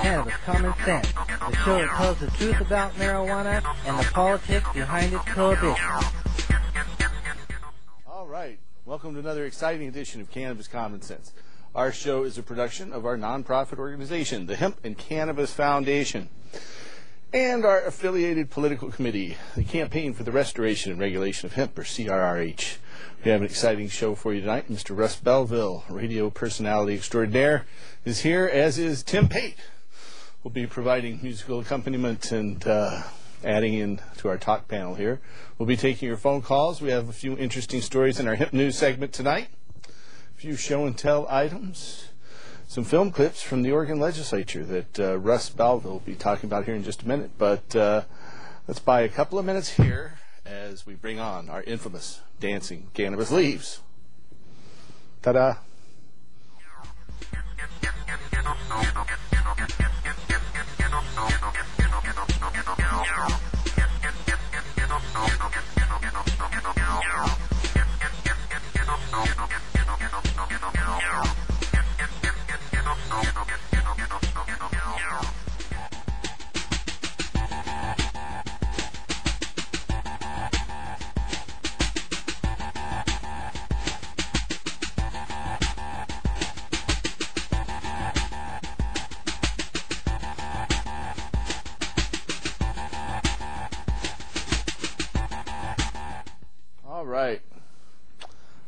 Cannabis Common Sense, the show that tells the truth about marijuana and the politics behind its prohibition. All right. Welcome to another exciting edition of Cannabis Common Sense. Our show is a production of our nonprofit organization, the Hemp and Cannabis Foundation, and our affiliated political committee, the Campaign for the Restoration and Regulation of Hemp, or CRRH. We have an exciting show for you tonight. Mr. Russ Belville, radio personality extraordinaire, is here, as is Tim Pate. We'll be providing musical accompaniment and adding in to our talk panel here. We'll be taking your phone calls. We have a few interesting stories in our Hemp News segment tonight, a few show and tell items, some film clips from the Oregon legislature that Russ Belville will be talking about here in just a minute. But let's buy a couple of minutes here as we bring on our infamous dancing cannabis leaves. Ta-da!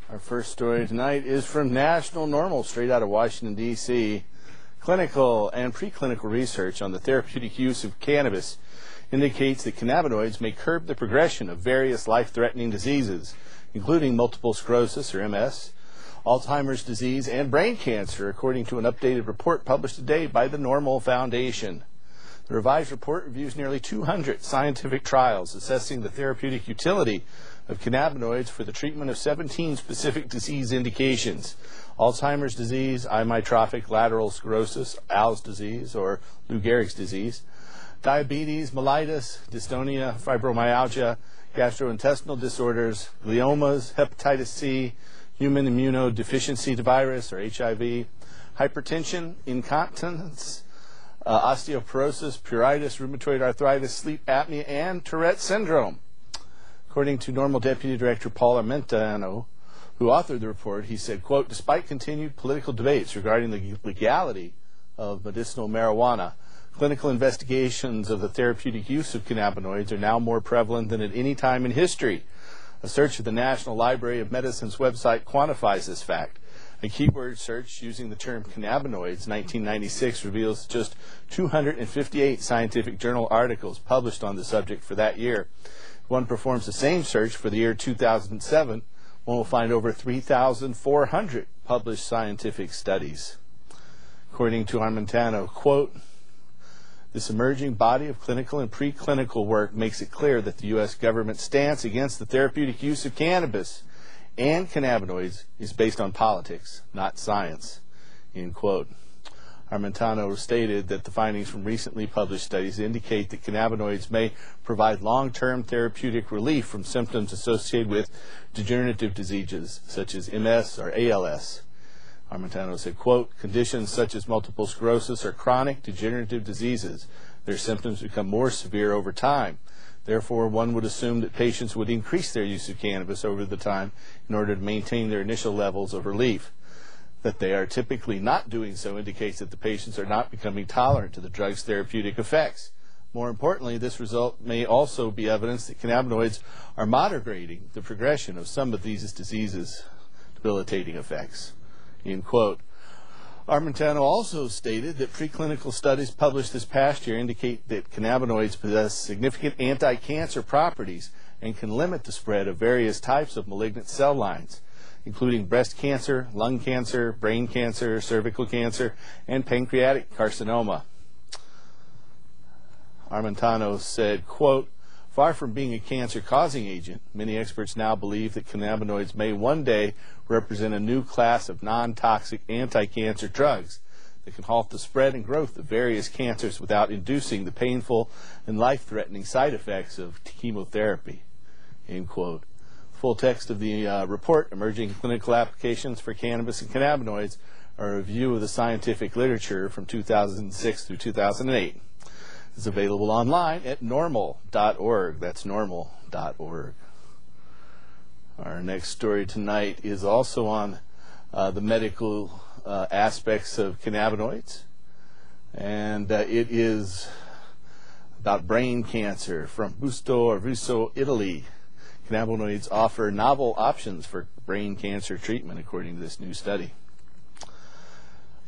Our first story tonight is from National Normal, straight out of Washington, D.C. Clinical and preclinical research on the therapeutic use of cannabis indicates that cannabinoids may curb the progression of various life-threatening diseases, including multiple sclerosis, or MS, Alzheimer's disease, and brain cancer, according to an updated report published today by the Normal Foundation. The revised report reviews nearly 200 scientific trials assessing the therapeutic utility of cannabinoids for the treatment of 17 specific disease indications: Alzheimer's disease, amyotrophic lateral sclerosis, Al's disease, or Lou Gehrig's disease, diabetes, mellitus, dystonia, fibromyalgia, gastrointestinal disorders, gliomas, hepatitis C, human immunodeficiency virus, or HIV, hypertension, incontinence, osteoporosis, pruritus, rheumatoid arthritis, sleep apnea, and Tourette syndrome. According to Normal Deputy Director Paul Armentano, who authored the report, he said, quote, "Despite continued political debates regarding the legality of medicinal marijuana, clinical investigations of the therapeutic use of cannabinoids are now more prevalent than at any time in history. A search of the National Library of Medicine's website quantifies this fact. A keyword search using the term cannabinoids 1996 reveals just 258 scientific journal articles published on the subject for that year. If one performs the same search for the year 2007, one will find over 3,400 published scientific studies." According to Armentano, quote, "This emerging body of clinical and preclinical work makes it clear that the U.S. government's stance against the therapeutic use of cannabis and cannabinoids is based on politics, not science," end quote. Armentano stated that the findings from recently published studies indicate that cannabinoids may provide long-term therapeutic relief from symptoms associated with degenerative diseases such as MS or ALS. Armentano said, quote, "Conditions such as multiple sclerosis are chronic degenerative diseases. Their symptoms become more severe over time. Therefore, one would assume that patients would increase their use of cannabis over the time in order to maintain their initial levels of relief. That they are typically not doing so indicates that the patients are not becoming tolerant to the drug's therapeutic effects. More importantly, this result may also be evidence that cannabinoids are moderating the progression of some of these diseases' debilitating effects," end quote. Armentano also stated that preclinical studies published this past year indicate that cannabinoids possess significant anti-cancer properties and can limit the spread of various types of malignant cell lines, including breast cancer, lung cancer, brain cancer, cervical cancer, and pancreatic carcinoma. Armentano said, quote, "Far from being a cancer-causing agent, many experts now believe that cannabinoids may one day represent a new class of non-toxic anti-cancer drugs that can halt the spread and growth of various cancers without inducing the painful and life-threatening side effects of chemotherapy," end quote. Full text of the report, Emerging Clinical Applications for Cannabis and Cannabinoids, a review of the scientific literature from 2006 through 2008. It's available online at normal.org. That's normal.org. Our next story tonight is also on the medical aspects of cannabinoids, and it is about brain cancer from Busto, Italy. Cannabinoids offer novel options for brain cancer treatment, according to this new study.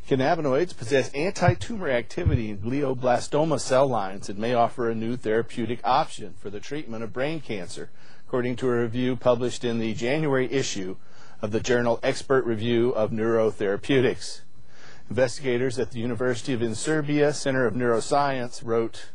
Cannabinoids possess anti-tumor activity in glioblastoma cell lines and may offer a new therapeutic option for the treatment of brain cancer, according to a review published in the January issue of the journal Expert Review of Neurotherapeutics. Investigators at the University of Serbia Center of Neuroscience wrote,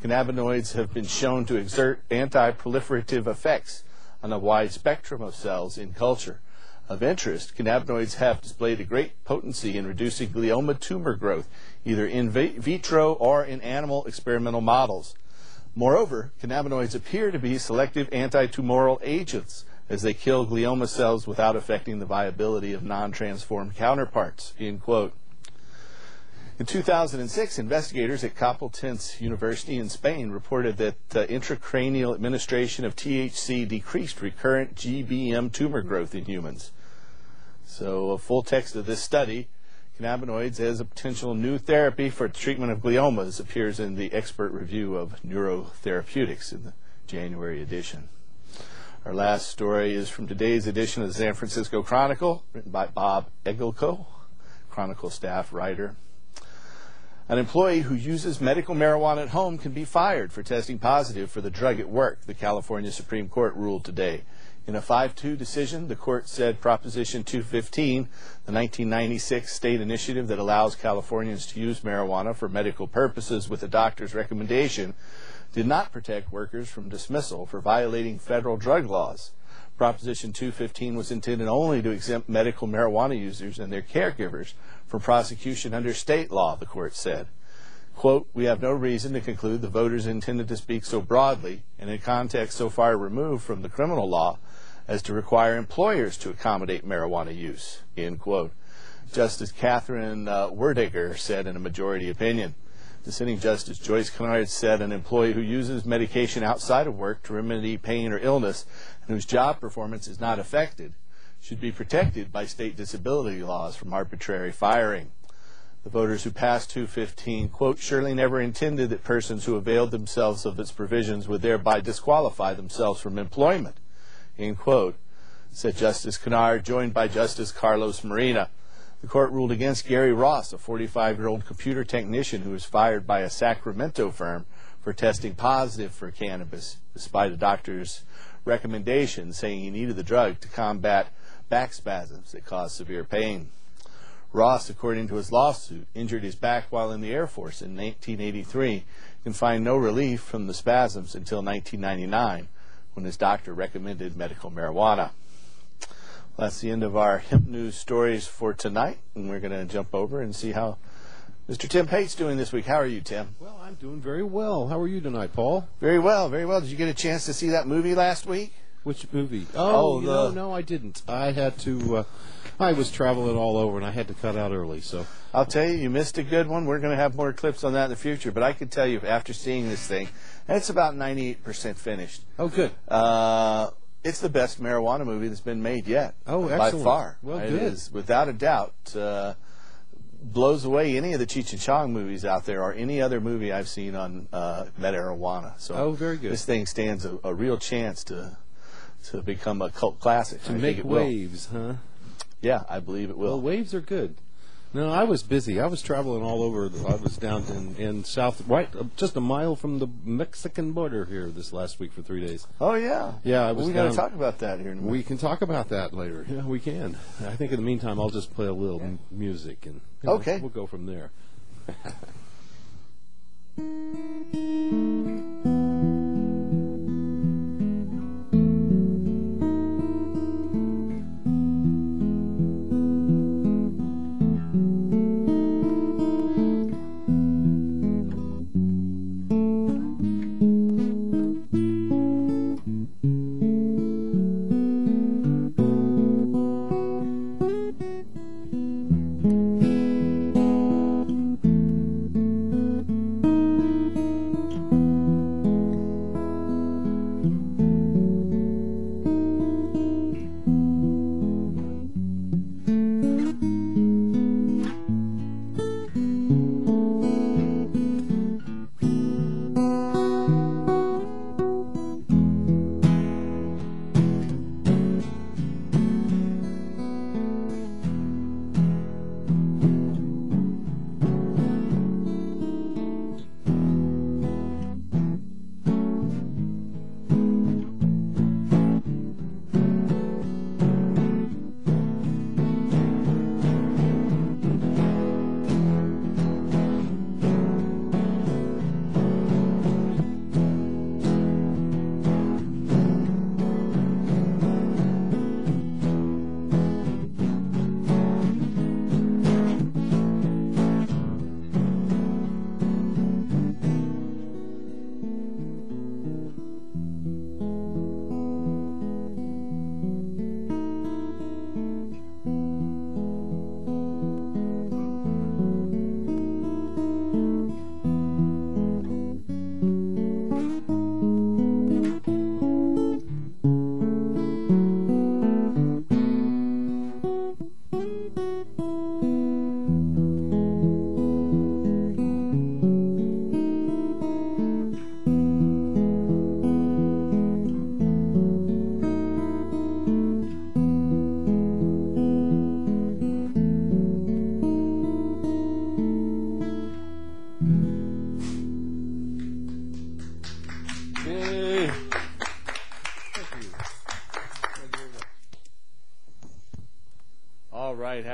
cannabinoids have been shown to exert anti-proliferative effects on a wide spectrum of cells in culture. Of interest, cannabinoids have displayed a great potency in reducing glioma tumor growth, either in vitro or in animal experimental models. Moreover, cannabinoids appear to be selective anti-tumoral agents as they kill glioma cells without affecting the viability of non-transformed counterparts. End quote. In 2006, investigators at Complutense University in Spain reported that intracranial administration of THC decreased recurrent GBM tumor growth in humans. So a full text of this study, cannabinoids as a potential new therapy for treatment of gliomas, appears in the Expert Review of Neurotherapeutics in the January edition. Our last story is from today's edition of the San Francisco Chronicle, written by Bob Egelko, Chronicle staff writer. An employee who uses medical marijuana at home can be fired for testing positive for the drug at work, the California Supreme Court ruled today. In a 5-2 decision, the court said Proposition 215, the 1996 state initiative that allows Californians to use marijuana for medical purposes with a doctor's recommendation, did not protect workers from dismissal for violating federal drug laws. Proposition 215 was intended only to exempt medical marijuana users and their caregivers from prosecution under state law, the court said. Quote, we have no reason to conclude the voters intended to speak so broadly and in a context so far removed from the criminal law as to require employers to accommodate marijuana use, end quote. Justice Catherine Werdiger said in a majority opinion. Dissenting Justice Joyce Kennard said an employee who uses medication outside of work to remedy pain or illness and whose job performance is not affected should be protected by state disability laws from arbitrary firing. The voters who passed 215, quote, surely never intended that persons who availed themselves of its provisions would thereby disqualify themselves from employment, end quote, said Justice Kennard, joined by Justice Carlos Marina. The court ruled against Gary Ross, a 45-year-old computer technician who was fired by a Sacramento firm for testing positive for cannabis, despite a doctor's recommendation saying he needed the drug to combat back spasms that cause severe pain. Ross, according to his lawsuit, injured his back while in the Air Force in 1983 and find no relief from the spasms until 1999, when his doctor recommended medical marijuana. That's the end of our hemp news stories for tonight, and we're going to jump over and see how Mr. Tim Pate's doing this week. How are you, Tim? Well, I'm doing very well. How are you tonight, Paul? Very well, very well. Did you get a chance to see that movie last week? Which movie? No, I didn't. I had to, I was traveling all over, and I had to cut out early, so. I'll tell you, you missed a good one. We're going to have more clips on that in the future, but I can tell you, after seeing this thing, it's about 98% finished. Oh, good. It's the best marijuana movie that's been made yet. Oh, excellent. By far. Well, it good. is, without a doubt, blows away any of the Cheech and Chong movies out there or any other movie I've seen on marijuana. So very good. This thing stands a real chance to become a cult classic. To make waves, huh? Yeah, I believe it will. Well, waves are good. No, I was busy. I was traveling all over. I was down in south, right, just a mile from the Mexican border here this last week for 3 days. Oh, yeah. Yeah, I was We're going to talk about that here in a minute. We can talk about that later. Yeah, we can. I think in the meantime, I'll just play a little music, and okay, we'll go from there.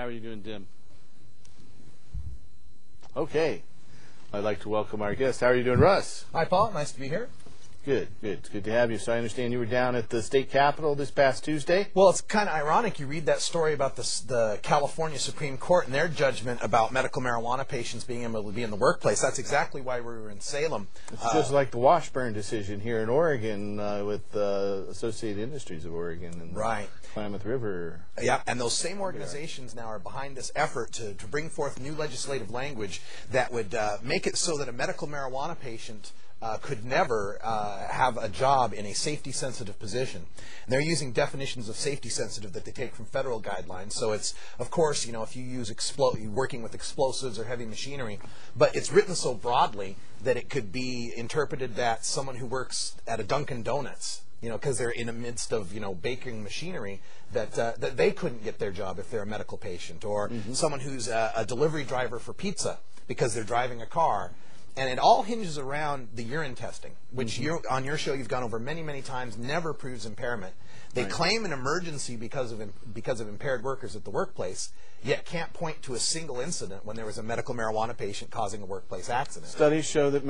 How are you doing, Tim? Okay. I'd like to welcome our guest. How are you doing, Russ? Hi, Paul. Nice to be here. Good, good. It's good to have you. So I understand you were down at the state capitol this past Tuesday? Well, it's kind of ironic. You read that story about the California Supreme Court and their judgment about medical marijuana patients being able to be in the workplace. That's exactly why we were in Salem. It's just like the Washburn decision here in Oregon with Associated Industries of Oregon and right. Klamath River. Yeah, and those same organizations now are behind this effort to bring forth new legislative language that would make it so that a medical marijuana patient could never have a job in a safety-sensitive position. And they're using definitions of safety-sensitive that they take from federal guidelines. So it's, of course, if you use working with explosives or heavy machinery, but it's written so broadly that it could be interpreted that someone who works at a Dunkin' Donuts, because they're in the midst of, baking machinery, that they couldn't get their job if they're a medical patient, or someone who's a delivery driver for pizza because they're driving a car. And it all hinges around the urine testing, which on your show you've gone over many, many times, never proves impairment. They claim an emergency because of impaired workers at the workplace, yet can't point to a single incident when there was a medical marijuana patient causing a workplace accident. Studies show that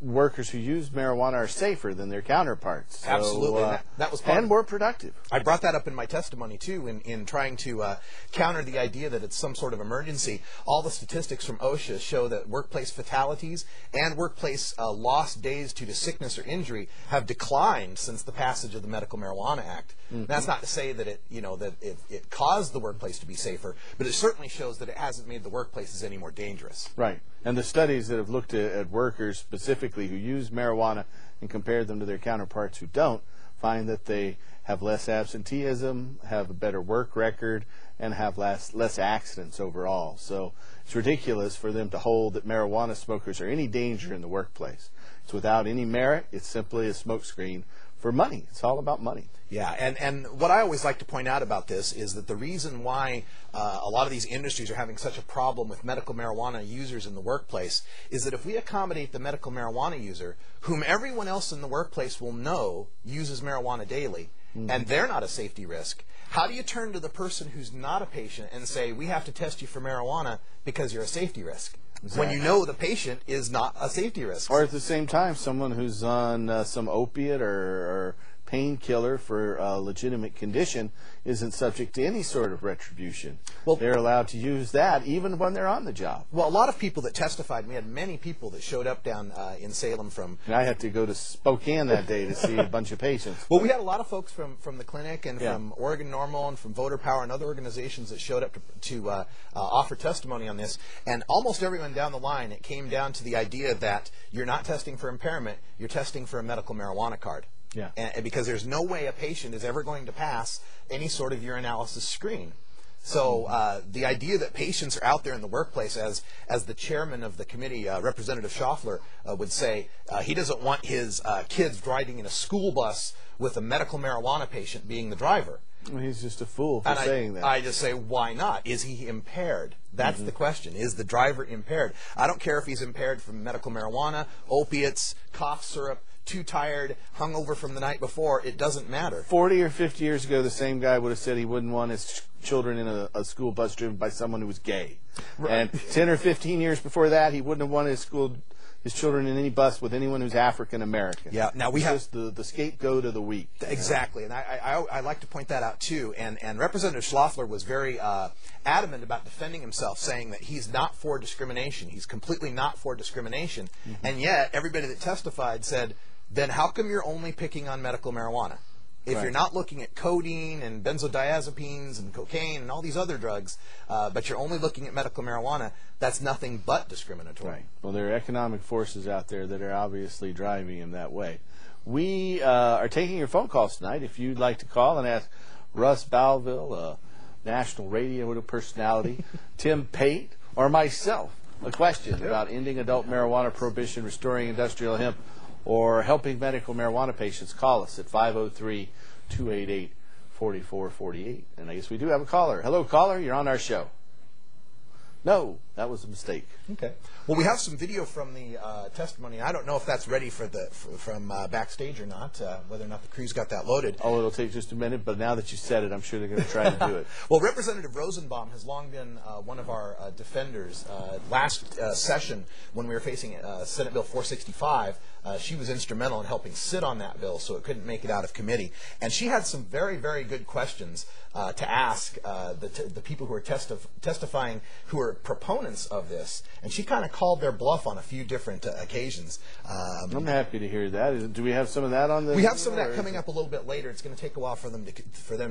workers who use marijuana are safer than their counterparts. So, absolutely. That was part and more productive. I brought that up in my testimony, too, in trying to counter the idea that it's some sort of emergency. All the statistics from OSHA show that workplace fatalities and workplace lost days due to sickness or injury have declined since the passage of the Medical Marijuana Act. That's not to say that it caused the workplace to be safer, but it certainly shows that it hasn't made the workplaces any more dangerous. Right. And the studies that have looked at workers specifically who use marijuana and compared them to their counterparts who don't find that they have less absenteeism, have a better work record, and have less accidents overall. So it's ridiculous for them to hold that marijuana smokers are any danger in the workplace. It's without any merit. It's simply a smokescreen for money. It's all about money. Yeah, and what I always like to point out about this is that the reason why a lot of these industries are having such a problem with medical marijuana users in the workplace is that if we accommodate the medical marijuana user, whom everyone else in the workplace will know uses marijuana daily, and they're not a safety risk, how do you turn to the person who's not a patient and say, we have to test you for marijuana because you're a safety risk? Exactly. When you know the patient is not a safety risk. Or at the same time, someone who's on some opiate or painkiller for a legitimate condition isn't subject to any sort of retribution. Well, they're allowed to use that even when they're on the job. Well, a lot of people that testified, we had many people that showed up down in Salem from... And I had to go to Spokane that day to see a bunch of patients. Well, we had a lot of folks from the clinic and from Oregon Normal and from Voter Power and other organizations that showed up to offer testimony on this. And almost everyone down the line, it came down to the idea that you're not testing for impairment, you're testing for a medical marijuana card. Yeah. And because there's no way a patient is ever going to pass any sort of urinalysis screen. So the idea that patients are out there in the workplace, as the chairman of the committee, Representative Schaffler, would say, he doesn't want his kids driving in a school bus with a medical marijuana patient being the driver. Well, he's just a fool for saying that. I just say, why not? Is he impaired? That's the question. Is the driver impaired? I don't care if he's impaired from medical marijuana, opiates, cough syrup, too tired, hungover from the night before. It doesn't matter. 40 or 50 years ago, the same guy would have said he wouldn't want his children in a school bus driven by someone who was gay. Right. And 10 or 15 years before that, he wouldn't have wanted his children in any bus with anyone who's African American. Yeah, now we have the scapegoat of the week. Exactly, and I like to point that out too. And Representative Schlafler was very adamant about defending himself, saying that he's not for discrimination. He's completely not for discrimination. And yet, everybody that testified said, then how come you're only picking on medical marijuana? If you're not looking at codeine and benzodiazepines and cocaine and all these other drugs, but you're only looking at medical marijuana, that's nothing but discriminatory. Right. Well, there are economic forces out there that are obviously driving him that way. We are taking your phone calls tonight. If you'd like to call and ask Russ Bowville, a national radio personality, Tim Pate, or myself a question about ending adult marijuana prohibition, restoring industrial hemp, or helping medical marijuana patients, call us at 503-288-4448. And I guess we do have a caller. Hello, caller. You're on our show. No, That was a mistake. Okay. Well, we have some video from the testimony. I don't know if that's ready for from backstage or not, whether or not the crew's got that loaded. Oh, it'll take just a minute, but now that you said it, I'm sure they're going to try to do it. Well, Representative Rosenbaum has long been one of our defenders. Last session, when we were facing Senate Bill 465, she was instrumental in helping sit on that bill so it couldn't make it out of committee. And she had some very, very good questions to ask the people who are testifying who are proponents of this. And she kind of called their bluff on a few different occasions. I'm happy to hear that. Do we have some of that on the... We have some of that coming up a little bit later. It's going to take a while for them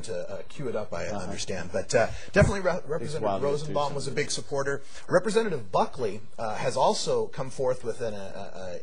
to cue it up, I understand. But definitely Representative Rosenbaum was a big supporter. Representative Buckley has also come forth with an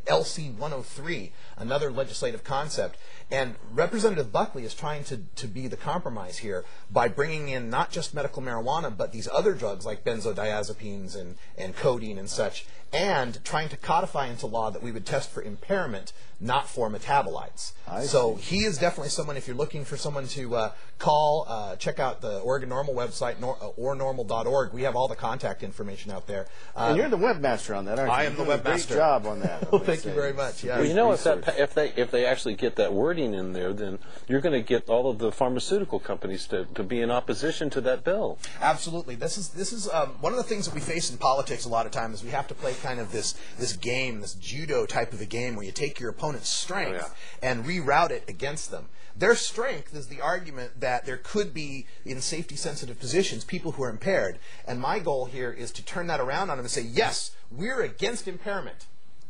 LC 103, another legislative concept. And Representative Buckley is trying to be the compromise here by bringing in not just medical marijuana, but these other drugs like benzodiazepines and codeine and such, and trying to codify into law that we would test for impairment, not for metabolites. So he is definitely someone, if you're looking for someone to call, check out the Oregon Normal website, ornormal.org. We have all the contact information out there. And you're the webmaster on that, aren't you? I am the webmaster. Great job on that. Well, thank you very much. Yeah. Well, you know, if they actually get that wording in there, then you're going to get all of the pharmaceutical companies to be in opposition to that bill. Absolutely. This is one of the things that we face in politics a lot of times is we have to play kind of this game, this judo type of a game where you take your opponent's strength and reroute it against them. Their strength is the argument that there could be, in safety-sensitive positions, people who are impaired. And my goal here is to turn that around on them and say, yes, we're against impairment.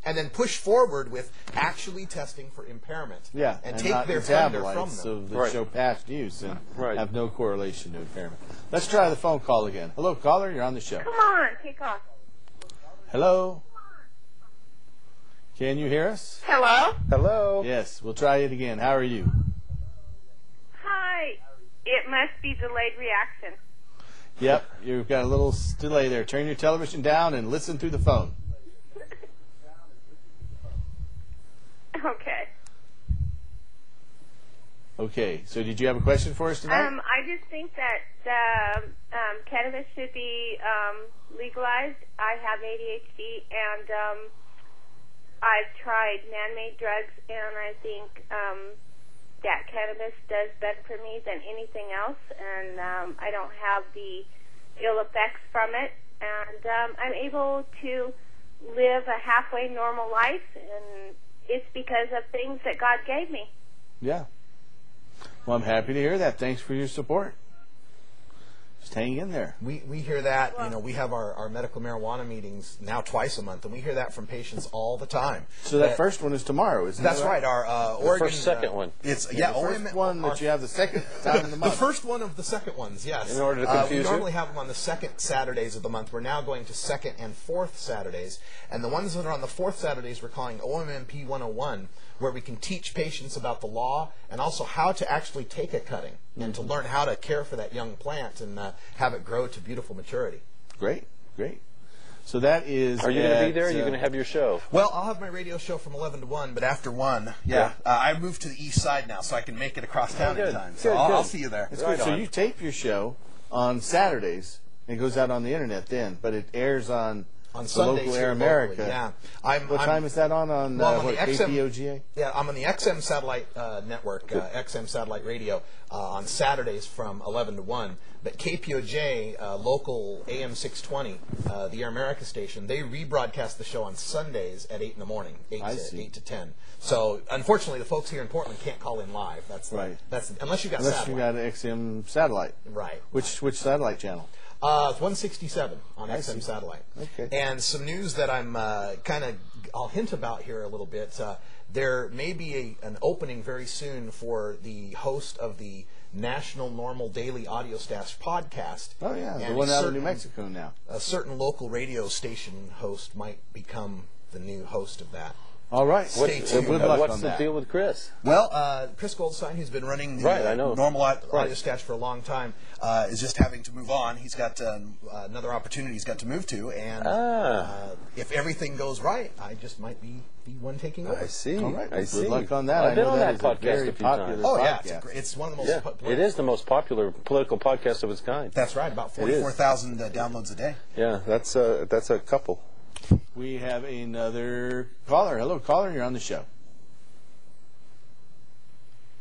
And then push forward with actually testing for impairment. Yeah, and take their thunder from them. That show past use and have no correlation to impairment. Let's try the phone call again. Hello, caller, you're on the show. Come on, take off. Hello? Can you hear us? Hello? Hello? Yes, we'll try it again. How are you? Hi. It must be delayed reaction. Yep, you've got a little delay there. Turn your television down and listen through the phone. Okay. Okay, so did you have a question for us tonight? I just think that cannabis should be legalized. I have ADHD, and I've tried man-made drugs, and I think that cannabis does better for me than anything else, and I don't have the ill effects from it, and I'm able to live a halfway normal life, and it's because of things that God gave me. Yeah. Well, I'm happy to hear that. Thanks for your support. Just hang in there. We hear that. You know, we have our medical marijuana meetings now twice a month, and we hear that from patients all the time. So that first one is tomorrow, isn't it? That's right. Our Oregon second one. It's the first one that you have the second time in the month. The first one of the second ones, yes. In order to confuse we normally have them on the second Saturdays of the month. We're now going to second and fourth Saturdays, and the ones that are on the fourth Saturdays we're calling OMMP 101, where we can teach patients about the law and also how to actually take a cutting and to learn how to care for that young plant and have it grow to beautiful maturity. Great, great. So that is... Are you going to be there? Or are you going to have your show? Well, I'll have my radio show from 11 to 1, but after 1, I moved to the east side now, so I can make it across town in time. So I'll see you there. That's good. So you tape your show on Saturdays, and it goes out on the internet then, but it airs on Sundays local Air America. Yeah. What time is that on I'm on the KPOGA? Yeah, I'm on the XM satellite network, XM satellite radio, on Saturdays from 11 to 1. But KPOJ, local AM 620, the Air America station, they rebroadcast the show on Sundays at 8 in the morning, 8 to 10. So, unfortunately, the folks here in Portland can't call in live. That's unless you got satellite. Unless you got XM satellite. Right. Which satellite channel? 167 on XM satellite. Okay. And some news that I'm I'll hint about here a little bit. There may be an opening very soon for the host of the National Normal Daily Audio Stash podcast. Oh, yeah, the one out of New Mexico now. A certain local radio station host might become the new host of that. All right. Stay tuned. Good luck What's on the that. deal with Chris? Well, Chris Goldstein, who's been running the Right, I know. normal audio Right. sketch for a long time, is just having to move on. He's got another opportunity he's got to move to, and if everything goes right, I just might be one taking over. I see. All right. I see. Good luck on that. I've I been know on that is a podcast very a few popular times. Oh, yeah. podcast. It's one of the most Yeah, popular. it is the most popular political podcast of its kind. That's right, about 44,000 downloads a day. Yeah, that's a couple. We have another caller. Hello, caller. You're on the show.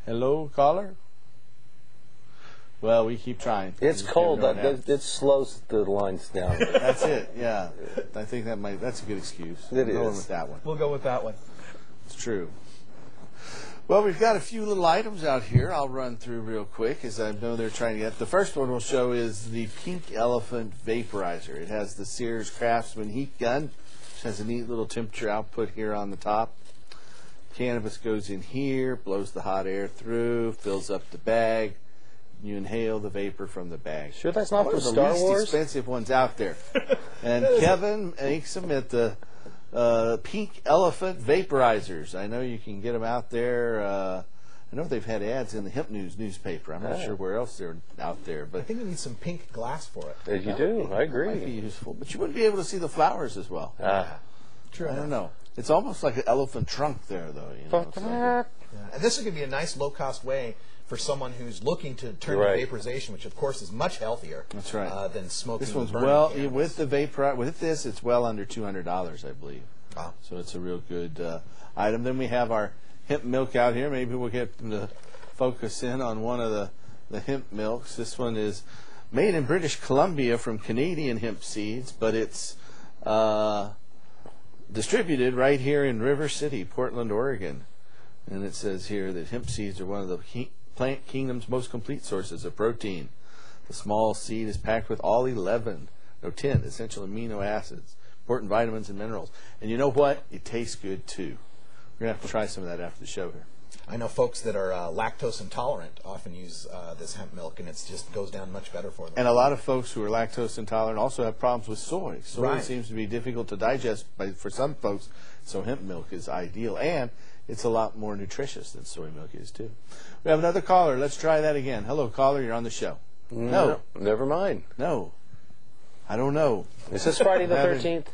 Hello, caller. Well, we keep trying. It's Just cold. never know what happens. It slows the lines down. That's it. Yeah, I think that's a good excuse. It We're going is. with that one. We'll go with that one. It's true. Well, we've got a few little items out here I'll run through real quick, as I know they're trying to get. The first one we'll show is the Pink Elephant Vaporizer. It has the Sears Craftsman heat gun, which has a neat little temperature output here on the top. Cannabis goes in here, blows the hot air through, fills up the bag. You inhale the vapor from the bag. Sure that's not One for of the Star least Wars? expensive ones out there. And Kevin makes them at the Pink Elephant Vaporizers. I know you can get them out there. I know they've had ads in the Hemp News newspaper. I'm not sure where else they're out there, I but think we need some pink glass for it. You do. I it might be agree. useful. But you wouldn't be able to see the flowers as well. True. I don't know. It's almost like an elephant trunk there, though. You know? It's like Yeah. And this is going to be a nice low-cost way for someone who's looking to turn Right. to vaporization, which of course is much healthier. That's right. Than smoking. this and one's burning well cannabis. with the vapor. With this, it's well under $200, I believe. Wow. So it's a real good item. Then we have our hemp milk out here. Maybe we'll get them to focus in on one of the hemp milks. This one is made in British Columbia from Canadian hemp seeds, but it's distributed right here in River City, Portland, Oregon. And it says here that hemp seeds are one of the plant kingdom's most complete sources of protein. The small seed is packed with all 10 essential amino acids, important vitamins and minerals. And you know what? It tastes good too. We're going to have to try some of that after the show here. I know folks that are lactose intolerant often use this hemp milk, and it just goes down much better for them. And a lot of folks who are lactose intolerant also have problems with soy. Soy Right. seems to be difficult to digest for some folks, so hemp milk is ideal. And it's a lot more nutritious than soy milk is, too. We have another caller. Let's try that again. Hello, caller. You're on the show. No. Never mind. No. I don't know. Is this Friday the 13th?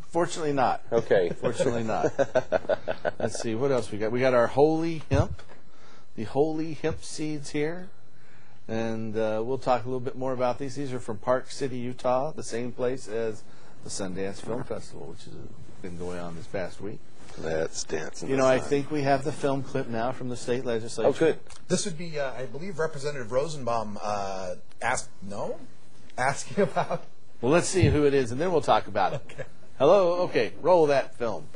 Fortunately not. Okay. Fortunately not. Let's see. What else we got? We got our holy hemp. The holy hemp seeds here. And we'll talk a little bit more about these. These are from Park City, Utah, the same place as the Sundance Film Festival, which has been going on this past week. Let's dance. You know, I think we have the film clip now from the state legislature. Oh, good. This would be, I believe, Representative Rosenbaum asking about. Well, let's see who it is, and then we'll talk about it. Okay. Hello? Okay, roll that film.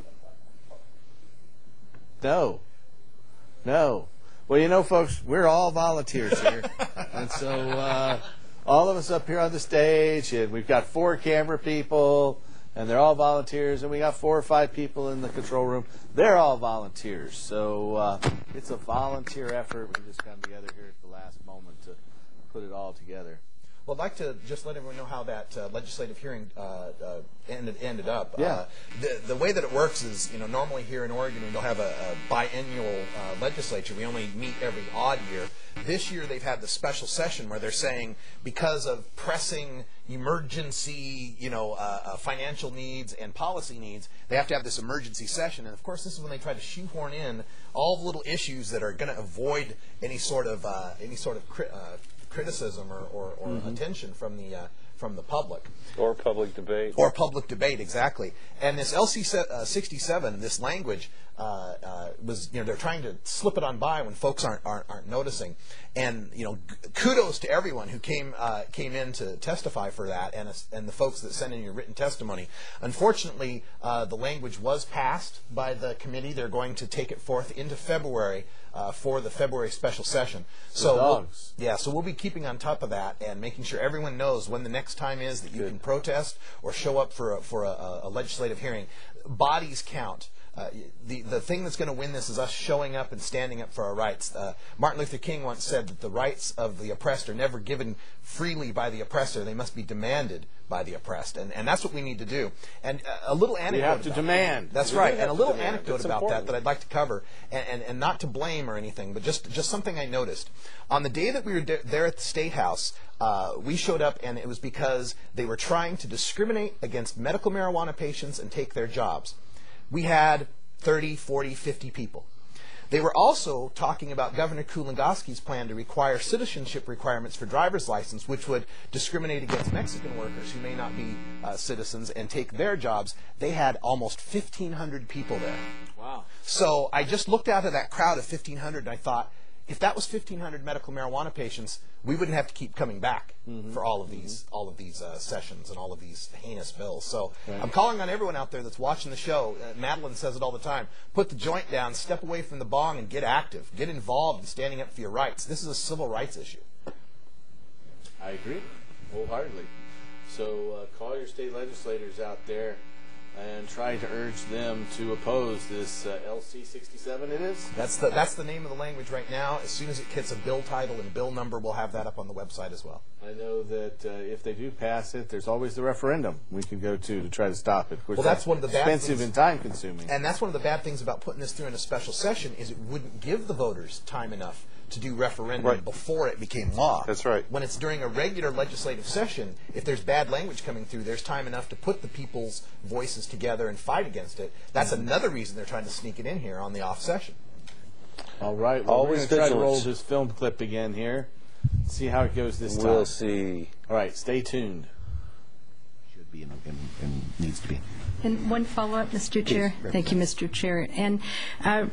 No. Well, you know, folks, we're all volunteers here. And so all of us up here on the stage, and we've got 4 camera people, and they're all volunteers, and we got 4 or 5 people in the control room. They're all volunteers. So it's a volunteer effort. We just come together here at the last moment to put it all together. Well, I'd like to just let everyone know how that legislative hearing ended up. Yeah. The way that it works is, normally here in Oregon, we don't have a biennial legislature. We only meet every odd year. This year, they've had the special session where they're saying because of pressing emergency, financial needs and policy needs, they have to have this emergency session. And of course, this is when they try to shoehorn in all the little issues that are going to avoid any sort of criticism or attention from the public. Or public debate. Or public debate, exactly. And this LC 67, this language, was, they're trying to slip it on by when folks aren't noticing. And, kudos to everyone who came in to testify for that, and the folks that sent in your written testimony. Unfortunately, the language was passed by the committee. They're going to take it forth into February for the February special session. So we'll be keeping on top of that and making sure everyone knows when the next time is that you can protest or show up for a legislative hearing. Bodies count. The thing that's going to win this is us showing up and standing up for our rights. Martin Luther King once said that the rights of the oppressed are never given freely by the oppressor. They must be demanded by the oppressed, and that's what we need to do. And a little anecdote. We have to demand. That's right, and a little anecdote about that I'd like to cover, and not to blame or anything, but just something I noticed. On the day that we were there at the State House, we showed up, and it was because they were trying to discriminate against medical marijuana patients and take their jobs. We had 30, 40, 50 people. They were also talking about Governor Kulongoski's plan to require citizenship requirements for driver's license, which would discriminate against Mexican workers who may not be citizens and take their jobs. They had almost 1,500 people there. Wow. So I just looked out at that crowd of 1,500 and I thought, if that was 1,500 medical marijuana patients, we wouldn't have to keep coming back for all of these sessions and all of these heinous bills. So I'm calling on everyone out there that's watching the show. Madeline says it all the time. Put the joint down, step away from the bong, and get active. Get involved in standing up for your rights. This is a civil rights issue. I agree wholeheartedly. So call your state legislators out there and try to urge them to oppose this LC 67. It is. That's the name of the language right now. As soon as it gets a bill title and bill number, we'll have that up on the website as well. I know that if they do pass it, there's always the referendum we can go to try to stop it. Of course, well, that's one of the bad expensive things, and time-consuming. And that's one of the bad things about putting this through in a special session is it wouldn't give the voters time enough to do referendum before it became law. That's right. When it's during a regular legislative session, if there's bad language coming through, there's time enough to put the people's voices together and fight against it. That's another reason they're trying to sneak it in here on the off session. All right. Well, Always we're going to try to roll vigilance. this film clip again here. See how it goes this time. We'll see. All right. Stay tuned. Should be and needs to be. And one follow-up, Mr. Chair. Thank you, Mr. Chair. And I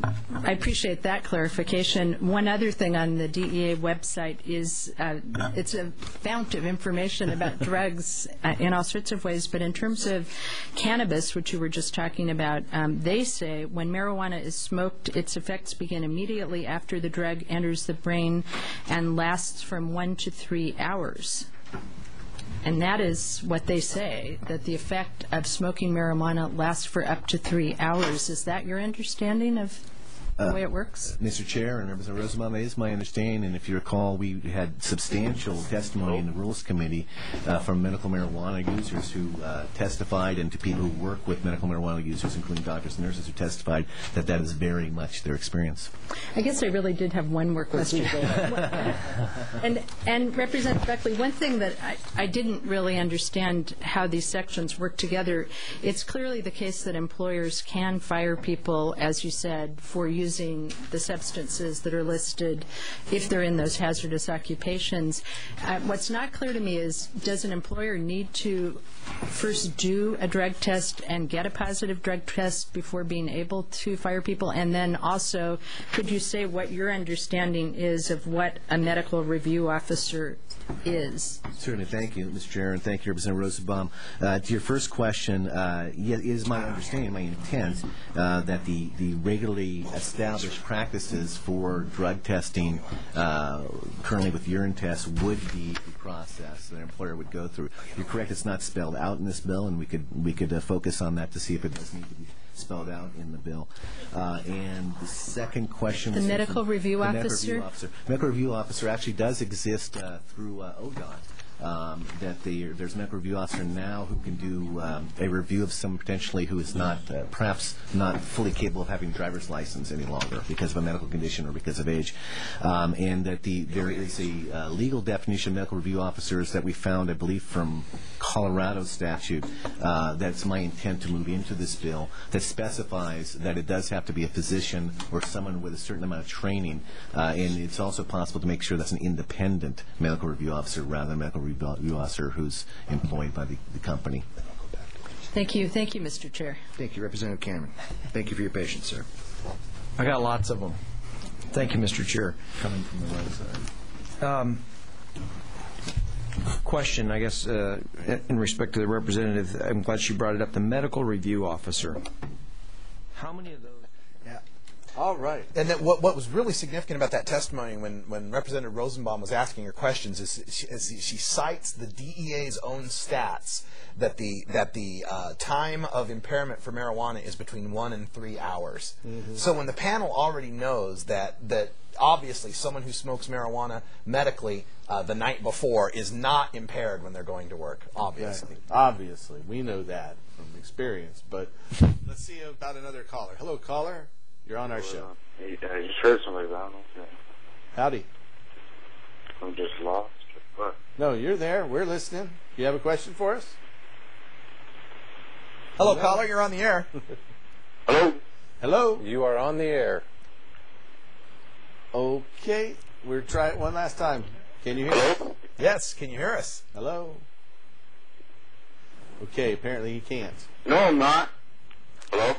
appreciate that clarification. One other thing on the DEA website is it's a fount of information about drugs in all sorts of ways, but in terms of cannabis, which you were just talking about, they say when marijuana is smoked, its effects begin immediately after the drug enters the brain and lasts from 1 to 3 hours. And that is what they say, that the effect of smoking marijuana lasts for up to 3 hours. Is that your understanding of the way it works? Mr. Chair and Representative Rosenbaum, that is my understanding. And if you recall, we had substantial testimony in the Rules Committee from medical marijuana users who testified, and to people who work with medical marijuana users, including doctors and nurses, who testified that that is very much their experience. I guess I really did have one more question. and Representative Buckley, one thing that I didn't really understand how these sections work together, it's clearly the case that employers can fire people, as you said, for using the substances that are listed if they're in those hazardous occupations. What's not clear to me is, does an employer need to first do a drug test and get a positive drug test before being able to fire people? And then also, could you say what your understanding is of what a medical review officer is? Certainly. Thank you, Mr. Chair, and thank you, Representative Rosenbaum. To your first question, it is my understanding, my intent, that the regularly established practices for drug testing currently with urine tests would be the process that an employer would go through. You're correct, it's not spelled out in this bill, and we could focus on that to see if it does need to be spelled out in the bill. And the second question was... The medical review officer? Medical review officer actually does exist through ODOT. That there's a medical review officer now who can do a review of someone potentially who is not, perhaps not fully capable of having a driver's license any longer because of a medical condition or because of age. And that there is a legal definition of medical review officers that we found, I believe, from Colorado statute. That's my intent to move into this bill, that specifies that it does have to be a physician or someone with a certain amount of training. And it's also possible to make sure that's an independent medical review officer rather than a medical review officer who's employed by the company. Thank you. Thank you, Mr. Chair. Thank you, Representative Cameron. Thank you for your patience, sir. I got lots of them. Thank you, Mr. Chair. Coming from the right side. Question, I guess, in respect to the representative, I'm glad she brought it up, the medical review officer. How many of those? All right. And then what was really significant about that testimony when Representative Rosenbaum was asking her questions is she cites the DEA's own stats that the time of impairment for marijuana is between 1 and 3 hours. Mm-hmm. So when the panel already knows that obviously someone who smokes marijuana medically the night before is not impaired when they're going to work, obviously. Exactly. Obviously. We know that from experience. But let's see about another caller. Hello, caller. You're on our show. I just heard somebody, but I don't know if Howdy. I'm just lost. What? No, you're there. We're listening. You have a question for us? Hello, caller. You're on the air. Hello? Hello? You are on the air. Okay. We'll try it one last time. Can you hear us? Yes. Can you hear us? Hello? Okay. Apparently he can't. No, I'm not. Hello?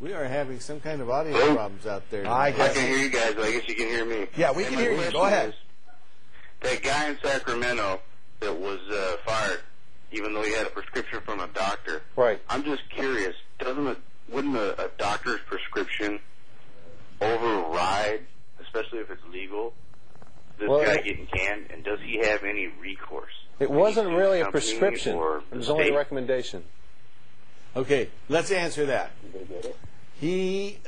We are having some kind of audio problems out there. I I can hear you guys, but I guess you can hear me. Yeah, we can hear you. Go ahead. That guy in Sacramento that was fired, even though he had a prescription from a doctor. Right. I'm just curious, wouldn't a doctor's prescription override, especially if it's legal, this guy getting canned? And does he have any recourse? It wasn't really a prescription. It was only a recommendation. Okay, let's answer that. He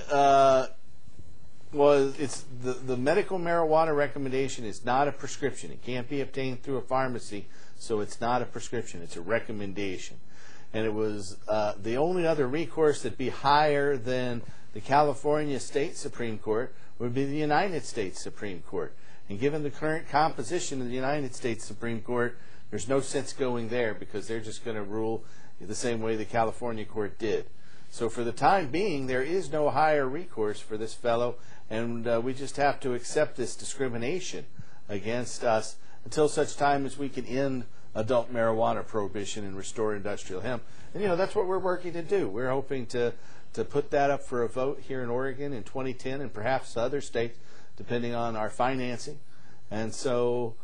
it's the medical marijuana recommendation is not a prescription. It can't be obtained through a pharmacy, so it's not a prescription. It's a recommendation. And it was the only other recourse that'd be higher than the California State Supreme Court would be the United States Supreme Court. And given the current composition of the United States Supreme Court, there's no sense going there because they're just going to rule the same way the California court did. So for the time being, there is no higher recourse for this fellow, and we just have to accept this discrimination against us until such time as we can end adult marijuana prohibition and restore industrial hemp. And, that's what we're working to do. We're hoping to put that up for a vote here in Oregon in 2010 and perhaps other states, depending on our financing. And so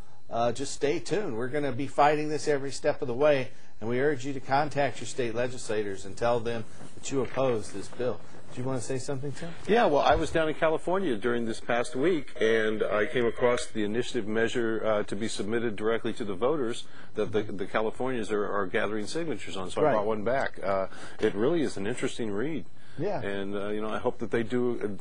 just stay tuned. We're going to be fighting this every step of the way, and we urge you to contact your state legislators and tell them that you oppose this bill. Do you want to say something, Tim? Yeah, well, I was down in California during this past week, and I came across the initiative measure to be submitted directly to the voters that the Californians are gathering signatures on, so I brought one back. It really is an interesting read. Yeah. And, I hope that they do.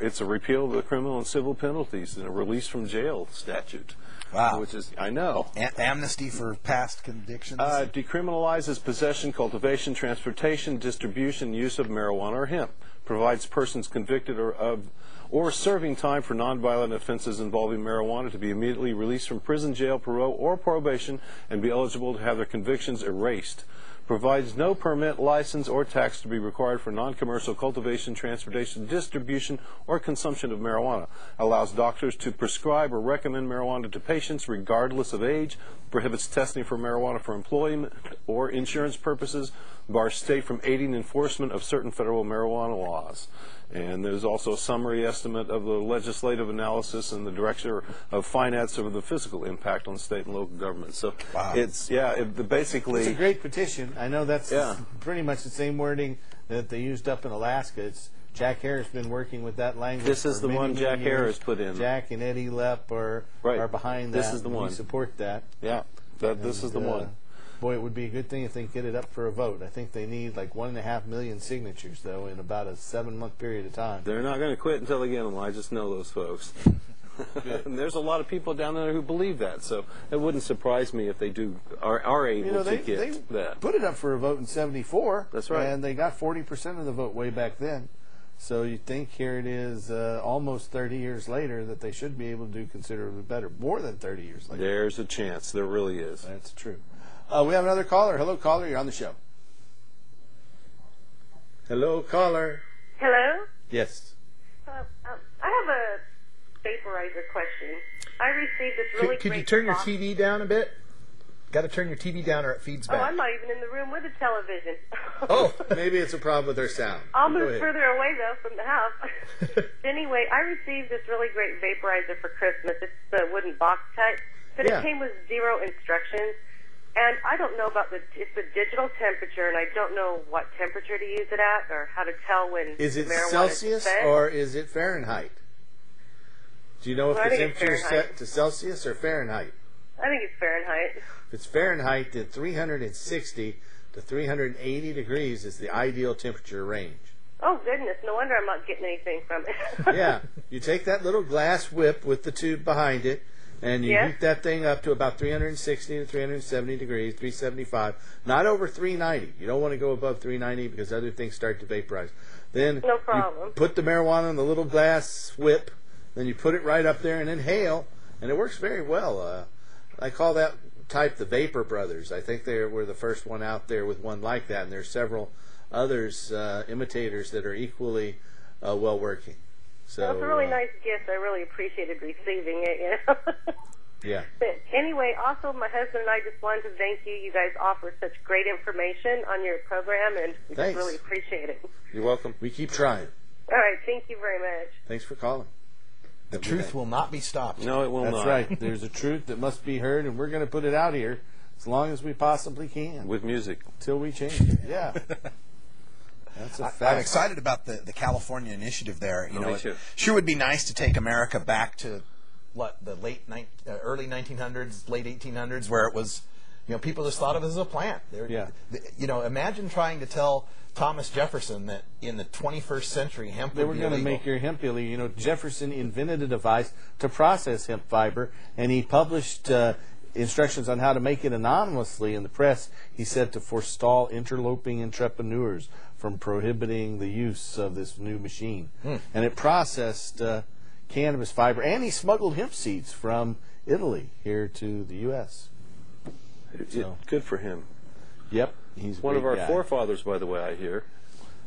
It's a repeal of the criminal and civil penalties and a release from jail statute. Wow. Which is, I know. Amnesty for past convictions? Decriminalizes possession, cultivation, transportation, distribution, use of marijuana or hemp. Provides persons convicted or serving time for nonviolent offenses involving marijuana to be immediately released from prison, jail, parole, or probation and be eligible to have their convictions erased. Provides no permit, license, or tax to be required for non-commercial cultivation, transportation, distribution, or consumption of marijuana. Allows doctors to prescribe or recommend marijuana to patients regardless of age. Prohibits testing for marijuana for employment or insurance purposes. Bars state from aiding enforcement of certain federal marijuana laws. And there's also a summary estimate of the legislative analysis and the director of finance over the fiscal impact on state and local government. So basically... It's a great petition. I know that's pretty much the same wording that they used up in Alaska. It's Jack Hare's been working with that language. This is the one Jack Hare has put in. Jack and Eddie Lepp are behind that. This is the one. We support that. Yeah, this is the one. Boy, it would be a good thing if they get it up for a vote. I think they need like 1.5 million signatures, though, in about a 7-month period of time. They're not going to quit until they get them. I just know those folks. And there's a lot of people down there who believe that, so it wouldn't surprise me if they are able to get that. Put it up for a vote in '74. That's right. And they got 40% of the vote way back then. So you think here it is almost 30 years later that they should be able to do considerably better. More than 30 years later. There's a chance. There really is. That's true. We have another caller. Hello, caller. You're on the show. Hello, caller. Hello? Yes. I have a vaporizer question. I received this really Could great you turn your box. TV down a bit? Got to turn your TV down or it feeds back. Oh, I'm not even in the room with the television. Oh, maybe it's a problem with our sound. I'll move further away, though, from the house. Anyway, I received this really great vaporizer for Christmas. It's the wooden box type, but it came with 0 instructions. And I don't know about it's the digital temperature, and I don't know what temperature to use it at or how to tell when Is it marijuana Celsius is or is it Fahrenheit? Do you know if Well, I the think it's temperature is Fahrenheit. set to Celsius or Fahrenheit? I think it's Fahrenheit. If it's Fahrenheit, then 360 to 380 degrees is the ideal temperature range. Oh, goodness. No wonder I'm not getting anything from it. Yeah. You take that little glass whip with the tube behind it, and you Yes. heat that thing up to about 360 to 370 degrees, 375, not over 390. You don't want to go above 390 because other things start to vaporize. Then No problem. you put the marijuana in the little glass whip, then you put it right up there and inhale, and it works very well. I call that type the Vapor Brothers. I think they were the first one out there with one like that, and there's several others, imitators, that are equally well working. So Well, it's a really nice gift. I really appreciated receiving it, you know. Yeah. But anyway, also my husband and I just wanted to thank you. You guys offer such great information on your program, and we just Thanks. really appreciate it. You're welcome. We keep trying. All right, thank you very much. Thanks for calling. The truth will not be stopped. No, it will That's not. right. There's a truth that must be heard, and we're going to put it out here as long as we possibly can. With music. Till we change it. Yeah. That's a fact. I'm excited about the California initiative there. You Oh, know, me it too. sure would be nice to take America back to the early 1900s, late 1800s, where it was, you know, people just thought of it as a plant. Yeah. You know, imagine trying to tell Thomas Jefferson that in the 21st century hemp They would were be going to illegal. make your hemp illegal. You know, Jefferson invented a device to process hemp fiber, and he published instructions on how to make it anonymously in the press. He said to forestall interloping entrepreneurs from prohibiting the use of this new machine. And it processed cannabis fiber, and he smuggled hemp seeds from Italy here to the U.S. So, Good for him. yep, he's a One of big our guy. forefathers, by the way, I hear.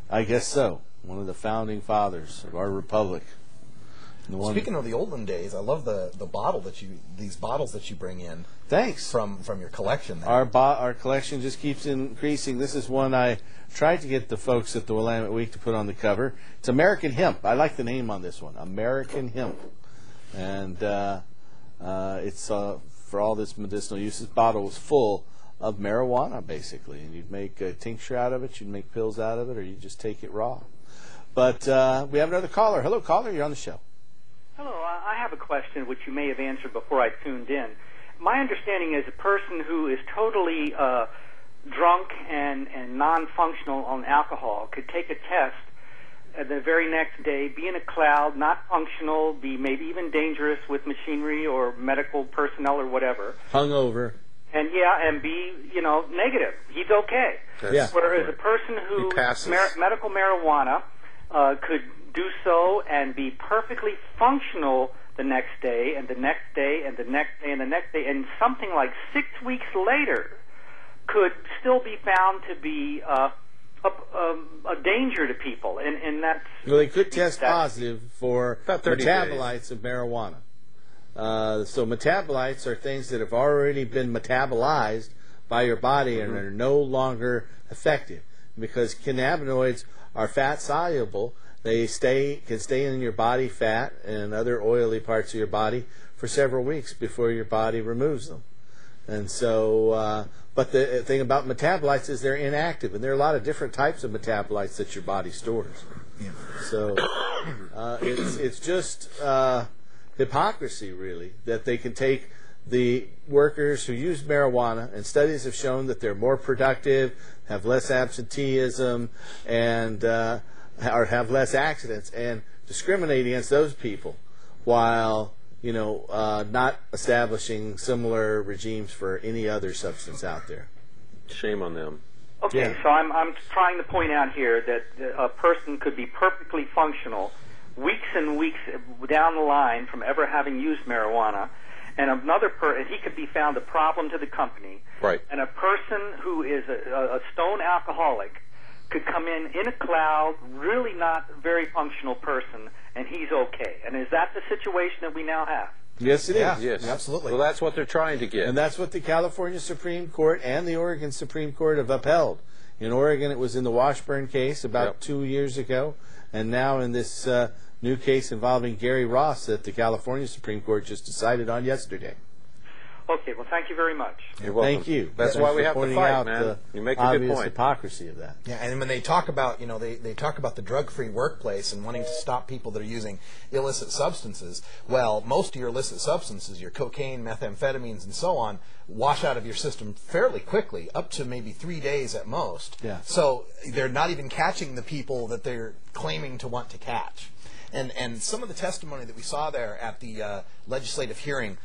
I guess so. One of the founding fathers of our republic. The one- Speaking of the olden days, I love the bottle these bottles that you bring in Thanks. from your collection there. Our collection just keeps increasing. This is one I tried to get the folks at the Willamette Week to put on the cover. It's American Hemp. I like the name on this one, American Hemp. And it's for all this medicinal use. This bottle was full of marijuana, basically. And you'd make a tincture out of it, you'd make pills out of it, or you'd just take it raw. But we have another caller. Hello, caller. You're on the show. Hello, I have a question which you may have answered before I tuned in. My understanding is a person who is totally drunk and non-functional on alcohol could take a test the very next day, be in a cloud, not functional, be maybe even dangerous with machinery or medical personnel or whatever. Hungover. And be, negative. He's okay. Yeah. Whereas a person who He passes. medical marijuana could do so and be perfectly functional the next day and the next day and the next day and the next day, and something like 6 weeks later could still be found to be a danger to people, and that's Well, they could test positive for About 30 metabolites of marijuana. So metabolites are things that have already been metabolized by your body and are no longer effective. Because cannabinoids are fat soluble, they can stay in your body fat and other oily parts of your body for several weeks before your body removes them. And so, but the thing about metabolites is they're inactive, and there are a lot of different types of metabolites that your body stores. So it's just hypocrisy, really, that they can take the workers who use marijuana, and studies have shown that they're more productive, have less absenteeism, and or have less accidents, and discriminate against those people, while not establishing similar regimes for any other substance out there. Shame on them. okay. Yeah. So I'm trying to point out here that a person could be perfectly functional weeks and weeks down the line from ever having used marijuana, and another he could be found a problem to the company. Right. And a person who is a stone alcoholic could come in a cloud, really not very functional person, and he's okay. And is that the situation that we now have? Yes, it is. Yeah, Yes. absolutely. Well, that's what they're trying to get. And that's what the California Supreme Court and the Oregon Supreme Court have upheld. In Oregon, it was in the Washburn case about 2 years ago, and now in this new case involving Gary Ross that the California Supreme Court just decided on yesterday. Okay, well, thank you very much. You're welcome. Thank you. That's Thanks why we for have to pointing fight, out man. the You make a good obvious point. hypocrisy of that. Yeah, and when they talk about, they talk about the drug-free workplace and wanting to stop people that are using illicit substances. Well, most of your illicit substances, your cocaine, methamphetamines, and so on, wash out of your system fairly quickly, up to maybe 3 days at most. Yeah. So they're not even catching the people that they're claiming to want to catch. And some of the testimony that we saw there at the legislative hearing,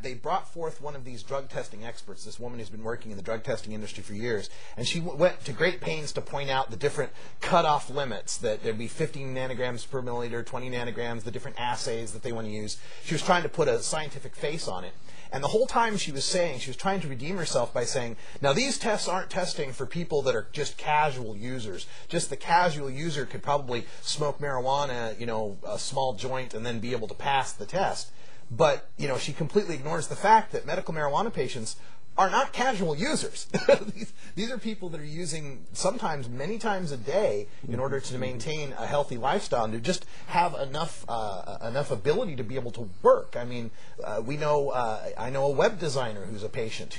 they brought forth one of these drug testing experts, this woman who's been working in the drug testing industry for years, and she went to great pains to point out the different cutoff limits, that there'd be 15 nanograms per milliliter, 20 nanograms, the different assays that they want to use. She was trying to put a scientific face on it. And the whole time she was trying to redeem herself by saying, now these tests aren't testing for people that are just casual users. Just the casual user could probably smoke marijuana, a small joint, and then be able to pass the test. But, she completely ignores the fact that medical marijuana patients are not casual users. These are people that are using sometimes many times a day in order to maintain a healthy lifestyle and to just have enough ability to be able to work. I mean, I know a web designer who's a patient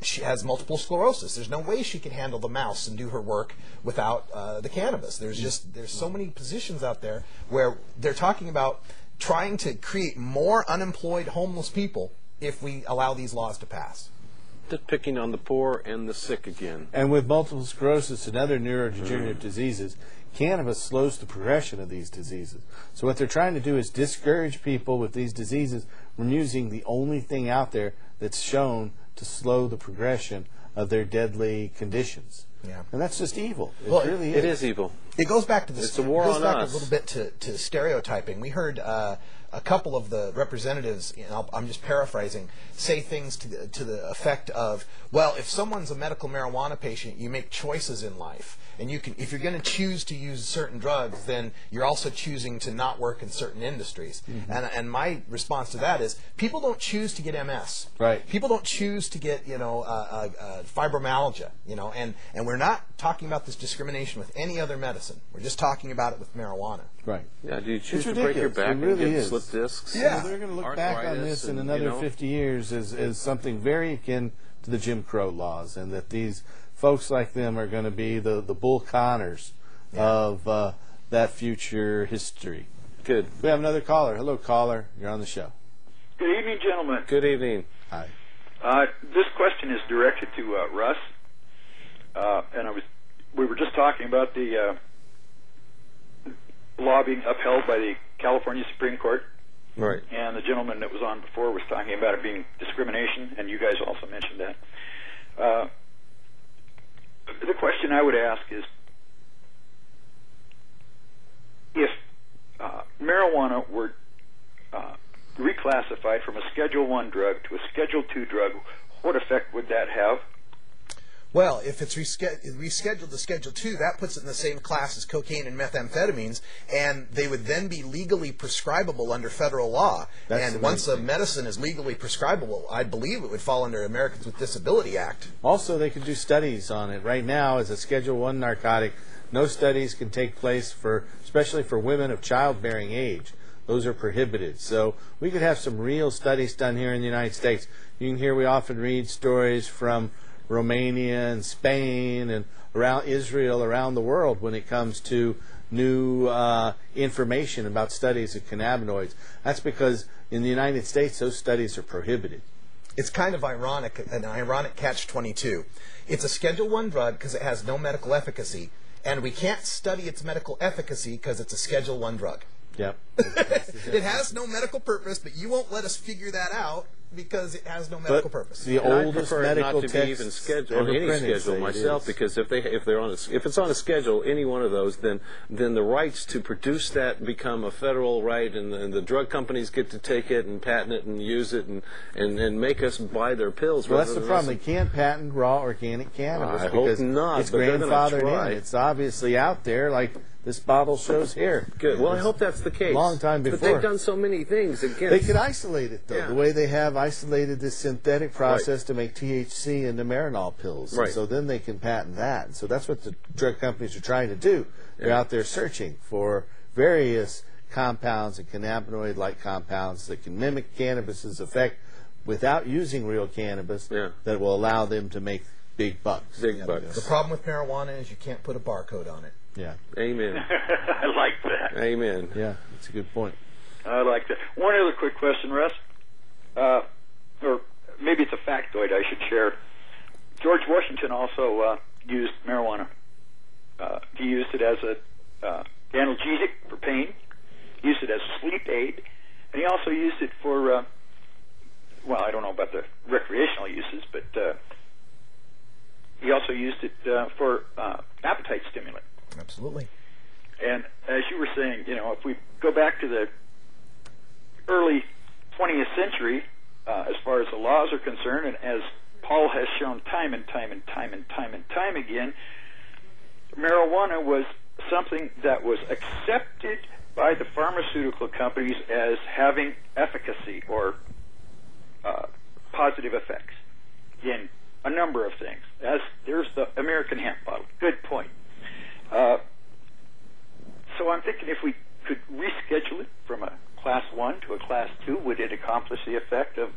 she has multiple sclerosis. There's no way she can handle the mouse and do her work without the cannabis. There's so many positions out there where they're talking about trying to create more unemployed homeless people if we allow these laws to pass. Just picking on the poor and the sick again. And with multiple sclerosis and other neurodegenerative diseases, cannabis slows the progression of these diseases. So what they're trying to do is discourage people with these diseases from using the only thing out there that's shown to slow the progression of their deadly conditions. Yeah. And that's just evil. It Well, really It is evil. It goes back to this. It's a war it goes on back us. a little bit to stereotyping. We heard a couple of the representatives, I'm just paraphrasing, say things to the effect of, well, if someone's a medical marijuana patient, you make choices in life. And if you're going to choose to use certain drugs, then you're also choosing to not work in certain industries. Mm-hmm. And my response to that is, people don't choose to get MS. Right. People don't choose to get fibromyalgia. And we're not talking about this discrimination with any other medicine. We're just talking about it with marijuana. Right. Yeah, do you choose It's to break your ridiculous. back It really and get is. slip discs? Yeah. They're going to look back on Arthritis this in and, another 50 years as something very akin to the Jim Crow laws, and that these folks like them are going to be the Bull Connors of that future history. Good. We have another caller. Hello, caller. You're on the show. Good evening, gentlemen. Good evening. Hi. This question is directed to Russ, and we were just talking about the law being upheld by the California Supreme Court. Right. And the gentleman that was on before was talking about it being discrimination, and you guys also mentioned that. The question I would ask is, if marijuana were reclassified from a Schedule I drug to a Schedule II drug, what effect would that have? Well, if it's rescheduled to Schedule II, that puts it in the same class as cocaine and methamphetamines, and they would then be legally prescribable under federal law. That's and once a medicine is legally prescribable, I believe it would fall under Americans with Disability Act. Also, they could do studies on it. Right now, as a Schedule I narcotic, no studies can take place especially for women of childbearing age. Those are prohibited. So we could have some real studies done here in the United States. You can hear we often read stories from Romania and Spain and around Israel, around the world, when it comes to new information about studies of cannabinoids. That's because in the United States, those studies are prohibited. It's kind of ironic, an ironic catch-22. It's a Schedule I drug because it has no medical efficacy, and we can't study its medical efficacy because it's a Schedule I drug. Yep. It has no medical purpose, but you won't let us figure that out because it has no medical purpose. The And oldest I prefer it medical not to be even texts scheduled on ever any printed schedule say it myself, is. because if it's on a schedule, any one of those, then the rights to produce that become a federal right, and the drug companies get to take it and patent it and use it and make us buy their pills. Well, that's rather the than problem. They can't patent raw organic cannabis I hope because not, it's but they're gonna grandfathered try. in. It's obviously out there, like this bottle shows here. Good. Well, I hope that's the case. Long time before. But they've done so many things against. They could isolate it, though, Yeah. the way they have isolated this synthetic process to make THC into Marinol pills. Right. And so then they can patent that. And so that's what the drug companies are trying to do. They're out there searching for various compounds and cannabinoid-like compounds that can mimic cannabis's effect, without using real cannabis that will allow them to make big bucks. Big bucks. The problem with marijuana is you can't put a barcode on it. Yeah. Amen. I like that. Amen. Yeah, that's a good point. I like that. One other quick question, Russ, or maybe it's a factoid I should share. George Washington also used marijuana. He used it as a analgesic for pain. He used it as a sleep aid, and he also used it for, well, I don't know about the recreational uses, but he also used it for appetite stimulant. Absolutely. And as you were saying, you know, if we go back to the early 20th century, as far as the laws are concerned, and as Paul has shown time and time and time and time and time again, marijuana was something that was accepted by the pharmaceutical companies as having efficacy or positive effects in a number of things. As there's the American hemp bottle. Good point. So I'm thinking if we could reschedule it from a Class 1 to a Class 2, would it accomplish the effect of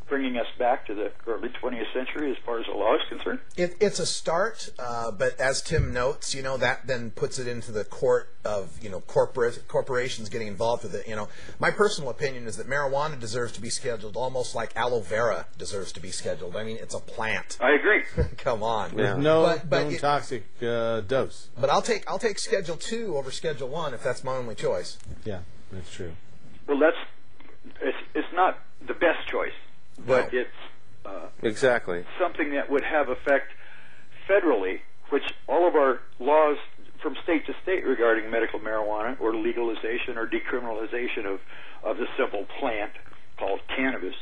bringing us back to the early 20th century as far as the law is concerned? It's a start, but as Tim notes, you know, that then puts it into the court of, you know, corporations getting involved with it. You know, my personal opinion is that marijuana deserves to be scheduled almost like aloe vera deserves to be scheduled. I mean, it's a plant. I agree. Come on. With no toxic dose. But I'll take Schedule 2 over Schedule 1 if that's my only choice. Yeah, that's true. Well, it's not the best choice. But it's exactly something that would have effect federally, which all of our laws from state to state regarding medical marijuana or legalization or decriminalization of the simple plant called cannabis.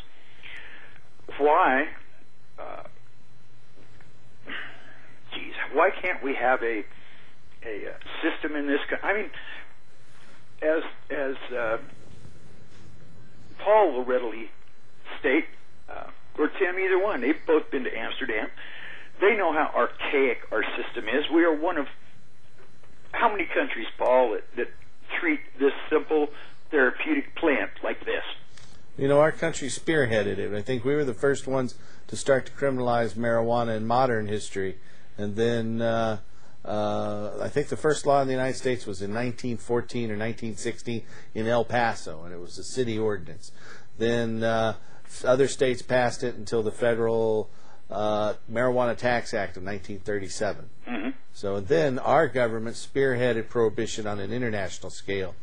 Why can't we have a system in this? I mean, as Paul will readily state, or Tim, either one, they've both been to Amsterdam. They know how archaic our system is. We are one of how many countries, Paul, that treat this simple therapeutic plant like this? You know, our country spearheaded it. I think we were the first ones to start to criminalize marijuana in modern history. And then I think the first law in the United States was in 1914 or 1916 in El Paso, and it was a city ordinance. Then other states passed it until the federal Marijuana Tax Act of 1937. Mm-hmm. So then our government spearheaded prohibition on an international scale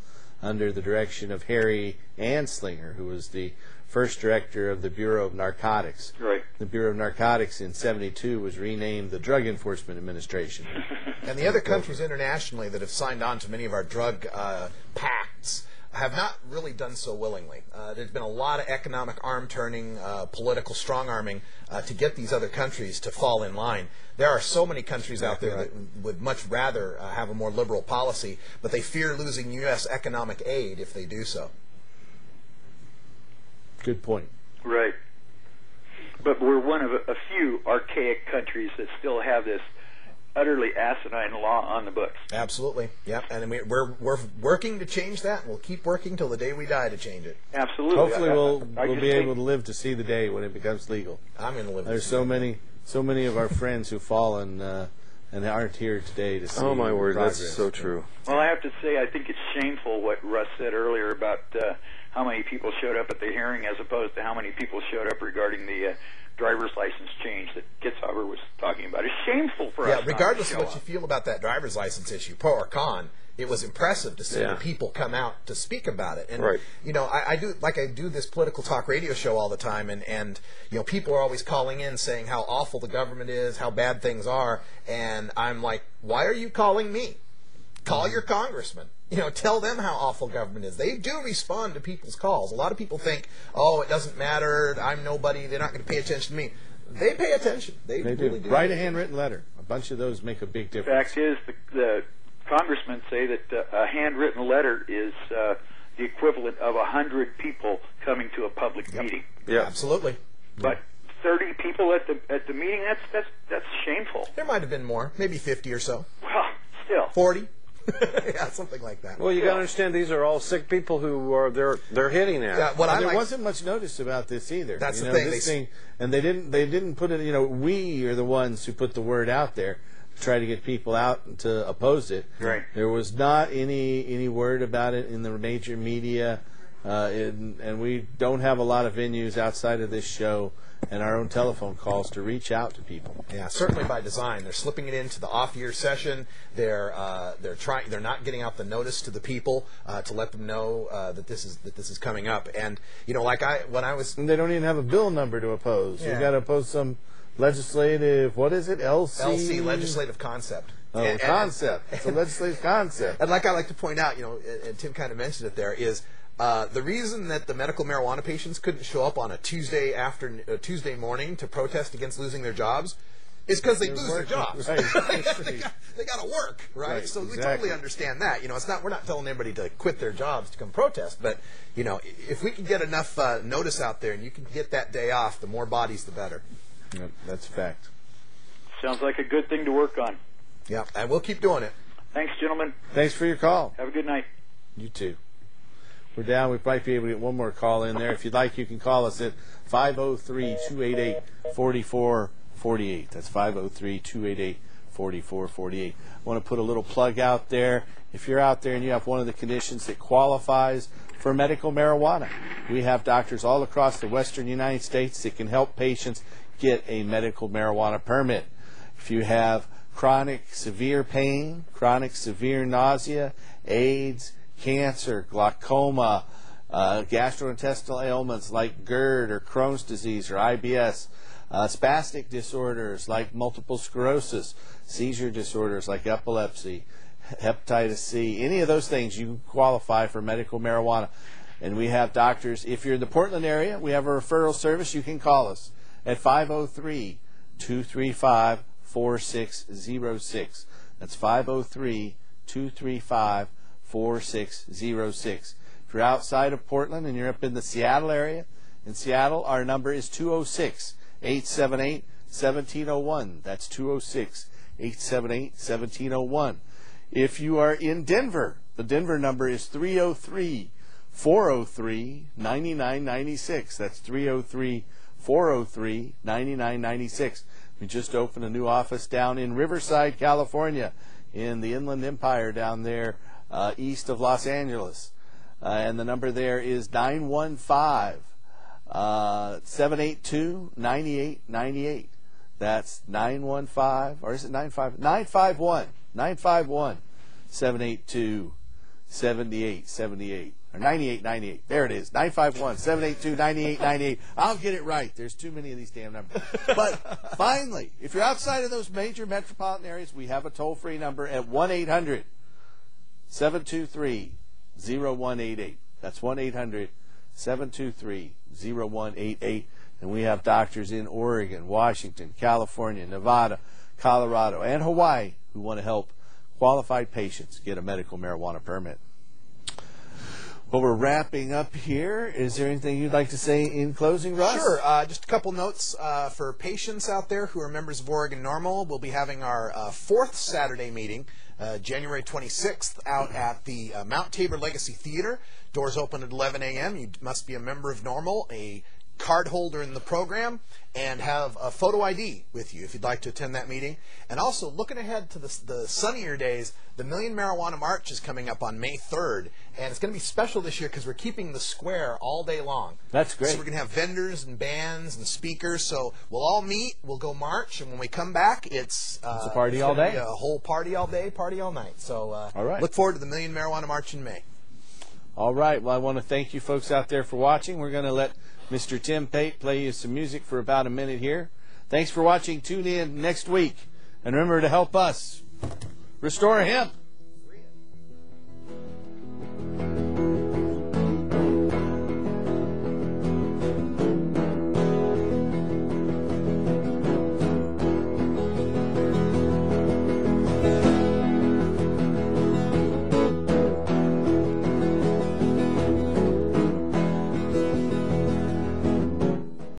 under the direction of Harry Anslinger, who was the first director of the Bureau of Narcotics. Right. The Bureau of Narcotics in 1972 was renamed the Drug Enforcement Administration. And the other countries internationally that have signed on to many of our drug pacts have not really done so willingly. There's been a lot of economic arm-turning, political strong-arming to get these other countries to fall in line. There are so many countries out there that would much rather have a more liberal policy, but they fear losing U.S. economic aid if they do so. Good point. Right. But we're one of a few archaic countries that still have this utterly asinine law on the books. Absolutely. Yep. And we're working to change that, and we'll keep working till the day we die to change it. Absolutely. Hopefully we'll be able to live to see the day when it becomes legal. I'm going to live. There's so many of our friends who've fallen and aren't here today to see. Oh my word, progress. that's so true. Well, I have to say, I think it's shameful what Russ said earlier about how many people showed up at the hearing as opposed to how many people showed up regarding the driver's license change that Kitzhaber was talking about. It's shameful for us. Yeah, regardless of not to what show you feel about that driver's license issue, pro or con, it was impressive to see Yeah. the people come out to speak about it. And Right. you know, I do this political talk radio show all the time, and you know, people are always calling in saying how awful the government is, how bad things are, and I'm like, why are you calling me? Call your congressman. You know, tell them how awful government is. They do respond to people's calls. A lot of people think, oh, it doesn't matter, I'm nobody, they're not going to pay attention to me. They pay attention. They really do. Write a handwritten letter. A bunch of those make a big The difference. fact is, the congressmen say that a handwritten letter is the equivalent of 100 people coming to a public meeting. Yeah, absolutely. But 30 people at the meeting, that's shameful. There might have been more, maybe 50 or so. Well, still. 40. Yeah, something like that. Well, you got to understand these are all sick people who are they're hitting at. Yeah, there wasn't much notice about this either. That's the thing. And they didn't put it. We are the ones who put the word out there to try to get people out to oppose it. Right. There was not any word about it in the major media, and we don't have a lot of venues outside of this show and our own telephone calls to reach out to people. Yeah, certainly by design. They're slipping it into the off-year session. They're not getting out the notice to the people to let them know that this is coming up. And and they don't even have a bill number to oppose. Yeah. You've got to oppose some legislative. What is it? LC, legislative concept. Oh, concept. It's a legislative concept. And like I like to point out, and Tim kind of mentioned it there, is the reason that the medical marijuana patients couldn't show up on a Tuesday morning to protest against losing their jobs is because they lose their jobs. Right. They got to work, right? So we totally understand that. We're not telling anybody to quit their jobs to come protest, but if we can get enough notice out there and you can get that day off, the more bodies, the better. Yep, that's a fact. Sounds like a good thing to work on. Yeah, and we'll keep doing it. Thanks, gentlemen. Thanks for your call. Have a good night. You too. We're down. We might be able to get one more call in there. If you'd like, you can call us at 503-288-4448. That's 503-288-4448. I want to put a little plug out there. If you're out there and you have one of the conditions that qualifies for medical marijuana, we have doctors all across the western United States that can help patients get a medical marijuana permit. If you have chronic severe pain, chronic severe nausea, AIDS, cancer, glaucoma, gastrointestinal ailments like GERD or Crohn's disease or IBS, spastic disorders like multiple sclerosis, seizure disorders like epilepsy, hepatitis C, any of those things, you qualify for medical marijuana. And we have doctors. If you're in the Portland area, we have a referral service. You can call us at 503-235-4606. That's 503-235-4606. If you're outside of Portland and you're up in the Seattle area, in Seattle, our number is 206-878-1701. That's 206-878-1701. If you are in Denver, the Denver number is 303-403-9996. That's 303-403-9996. We just opened a new office down in Riverside, California, in the Inland Empire down there east of Los Angeles. And the number there is 915-782-9898. That's 915, or is it 951-782-7878. Or 9898. There it is. 951-782-9898. I'll get it right. There's too many of these damn numbers. But finally, if you're outside of those major metropolitan areas, we have a toll-free number at 1-800-723-0188. That's 1-800-723-0188. And we have doctors in Oregon, Washington, California, Nevada, Colorado, and Hawaii who want to help qualified patients get a medical marijuana permit. Well, we're wrapping up here. Is there anything you'd like to say in closing, Russ? Sure. Just a couple notes for patients out there who are members of Oregon NORML. We'll be having our fourth Saturday meeting, January 26th, out at the Mount Tabor Legacy Theater. Doors open at 11 a.m. You must be a member of NORML, a card holder in the program, and have a photo ID with you if you'd like to attend that meeting. And also, looking ahead to the sunnier days, the Million Marijuana March is coming up on May 3rd, and it's going to be special this year because we're keeping the square all day long. That's great. So we're going to have vendors and bands and speakers, so we'll all meet, we'll go march, and when we come back, it's a party all day. A whole party all day, party all night. So all right. Look forward to the Million Marijuana March in May. All right. Well, I want to thank you folks out there for watching. We're going to let Mr. Tim Pate play you some music for about a minute here. Thanks for watching. Tune in next week. And remember to help us restore hemp.